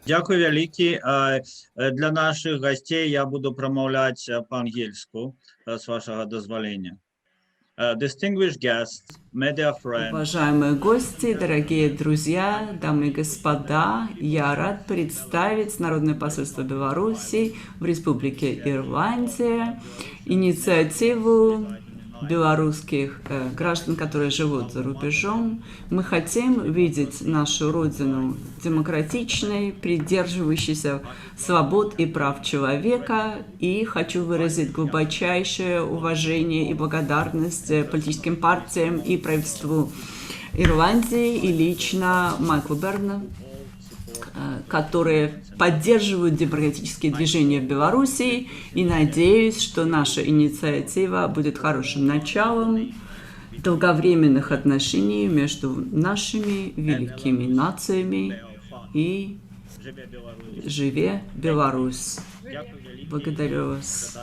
Дякую вялікі. Для наших гостей я буду промовляць по-ангельску, с вашего дозволения. Distinguished guests, media friends. Уважаемые гости, дорогие друзья, дамы и господа, я рад представить Народное посольство Беларуси в Республике Ирландия, инициативу белорусских граждан, которые живут за рубежом. Мы хотим видеть нашу родину демократичной, придерживающейся свобод и прав человека. И хочу выразить глубочайшее уважение и благодарность политическим партиям и правительству Ирландии и лично Майклу Берну, которые поддерживают демократические движения в Беларуси, и надеюсь, что наша инициатива будет хорошим началом долговременных отношений между нашими великими нациями. И живе Беларусь! Благодарю вас.